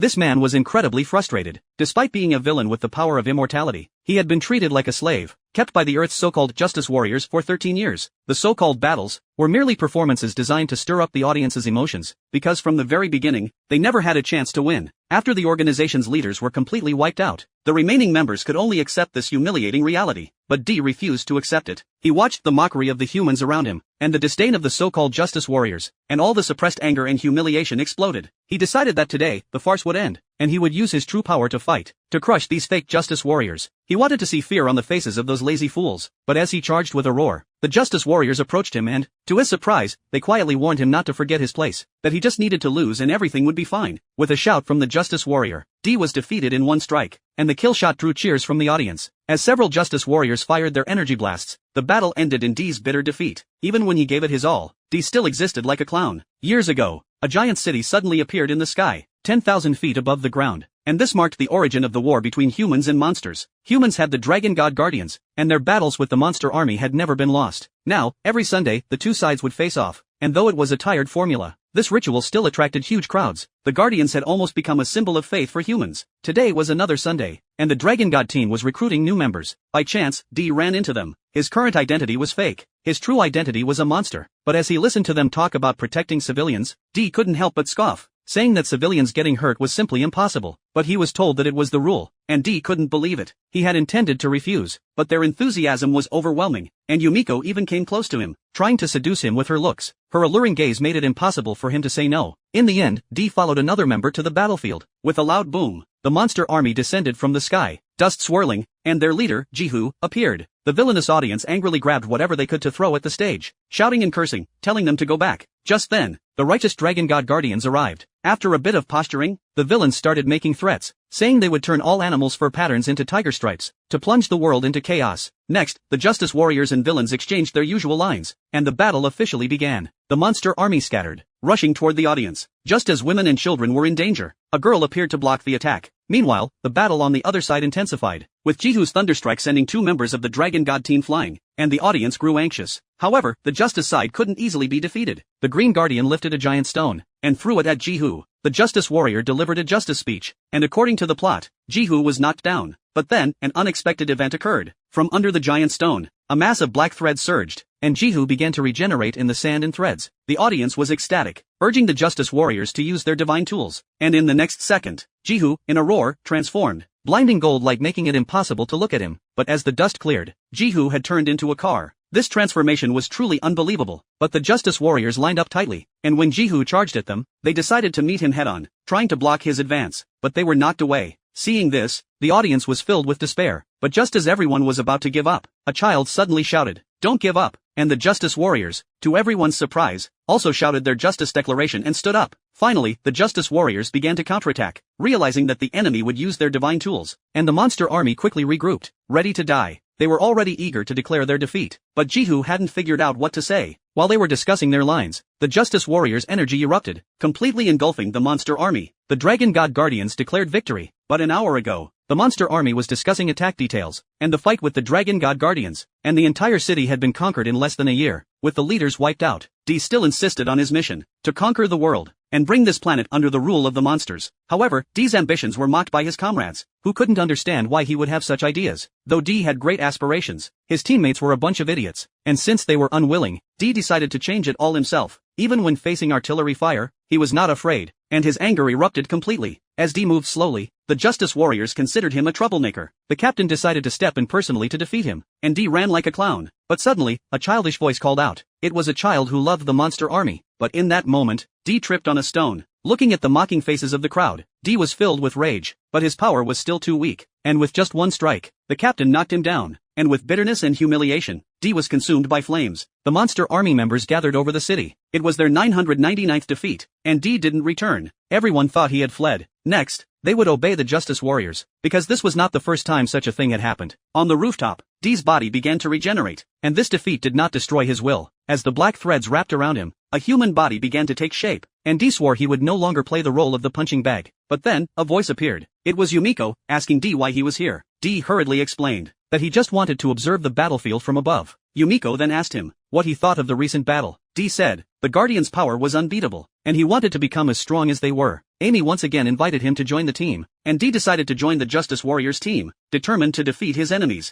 This man was incredibly frustrated. Despite being a villain with the power of immortality, he had been treated like a slave, kept by the Earth's so-called Justice Warriors for 13 years. The so-called battles were merely performances designed to stir up the audience's emotions, because from the very beginning, they never had a chance to win. After the organization's leaders were completely wiped out, the remaining members could only accept this humiliating reality. But D refused to accept it. He watched the mockery of the humans around him, and the disdain of the so-called Justice Warriors, and all the suppressed anger and humiliation exploded. He decided that today, the farce would end, and he would use his true power to fight, to crush these fake Justice Warriors. He wanted to see fear on the faces of those lazy fools, but as he charged with a roar, the Justice Warriors approached him and, to his surprise, they quietly warned him not to forget his place, that he just needed to lose and everything would be fine. With a shout from the Justice Warrior, D was defeated in one strike, and the kill shot drew cheers from the audience. As several Justice Warriors fired their energy blasts, the battle ended in D's bitter defeat. Even when he gave it his all, D still existed like a clown. Years ago, a giant city suddenly appeared in the sky, 10,000 feet above the ground, and this marked the origin of the war between humans and monsters. Humans had the Dragon God Guardians, and their battles with the monster army had never been lost. Now, every Sunday, the two sides would face off, and though it was a tired formula, this ritual still attracted huge crowds. The Guardians had almost become a symbol of faith for humans. Today was another Sunday, and the Dragon God team was recruiting new members. By chance, D ran into them. His current identity was fake. His true identity was a monster. But as he listened to them talk about protecting civilians, D couldn't help but scoff, saying that civilians getting hurt was simply impossible. But he was told that it was the rule, and D couldn't believe it. He had intended to refuse, but their enthusiasm was overwhelming, and Yumiko even came close to him, trying to seduce him with her looks. Her alluring gaze made it impossible for him to say no. In the end, D followed another member to the battlefield. With a loud boom, the monster army descended from the sky, dust swirling, and their leader, Jihu, appeared. The villainous audience angrily grabbed whatever they could to throw at the stage, shouting and cursing, telling them to go back. Just then, the righteous Dragon God Guardians arrived. After a bit of posturing, the villains started making threats, saying they would turn all animals' fur patterns into tiger stripes, to plunge the world into chaos. Next, the Justice Warriors and villains exchanged their usual lines, and the battle officially began. The monster army scattered, rushing toward the audience, just as women and children were in danger. A girl appeared to block the attack. Meanwhile, the battle on the other side intensified, with Jihu's thunderstrike sending two members of the Dragon God team flying, and the audience grew anxious. However, the Justice side couldn't easily be defeated. The Green Guardian lifted a giant stone, and threw it at Jihu. The Justice Warrior delivered a justice speech, and according to the plot, Jihu was knocked down. But then, an unexpected event occurred. From under the giant stone, a mass of black threads surged, and Jihu began to regenerate in the sand and threads. The audience was ecstatic, urging the Justice Warriors to use their divine tools. And in the next second, Jihu, in a roar, transformed, blinding gold light making it impossible to look at him. But as the dust cleared, Jihu had turned into a car. This transformation was truly unbelievable, but the Justice Warriors lined up tightly, and when Jihu charged at them, they decided to meet him head-on, trying to block his advance, but they were knocked away. Seeing this, the audience was filled with despair, but just as everyone was about to give up, a child suddenly shouted, "Don't give up," and the Justice Warriors, to everyone's surprise, also shouted their justice declaration and stood up. Finally, the Justice Warriors began to counterattack, realizing that the enemy would use their divine tools, and the monster army quickly regrouped, ready to die. They were already eager to declare their defeat, but Jihu hadn't figured out what to say. While they were discussing their lines, the Justice Warriors' energy erupted, completely engulfing the monster army. The Dragon God Guardians declared victory, but an hour ago, the monster army was discussing attack details, and the fight with the Dragon God Guardians, and the entire city had been conquered in less than a year. With the leaders wiped out, D still insisted on his mission, to conquer the world, and bring this planet under the rule of the monsters. However, D's ambitions were mocked by his comrades, who couldn't understand why he would have such ideas. Though D had great aspirations, his teammates were a bunch of idiots, and since they were unwilling, D decided to change it all himself. Even when facing artillery fire, he was not afraid, and his anger erupted completely. As D moved slowly, the Justice Warriors considered him a troublemaker. The captain decided to step in personally to defeat him, and D ran like a clown. But suddenly, a childish voice called out. It was a child who loved the monster army. But in that moment, D tripped on a stone. Looking at the mocking faces of the crowd, D was filled with rage, but his power was still too weak, and with just one strike, the captain knocked him down, and with bitterness and humiliation, D was consumed by flames. The monster army members gathered over the city. It was their 999th defeat, and D didn't return. Everyone thought he had fled. Next, they would obey the Justice Warriors, because this was not the first time such a thing had happened. On the rooftop, D's body began to regenerate, and this defeat did not destroy his will. As the black threads wrapped around him, a human body began to take shape, and D swore he would no longer play the role of the punching bag. But then, a voice appeared. It was Yumiko, asking D why he was here. D hurriedly explained that he just wanted to observe the battlefield from above. Yumiko then asked him what he thought of the recent battle. D said, the Guardians' power was unbeatable, and he wanted to become as strong as they were. Amy once again invited him to join the team, and Dee decided to join the Justice Warriors team, determined to defeat his enemies.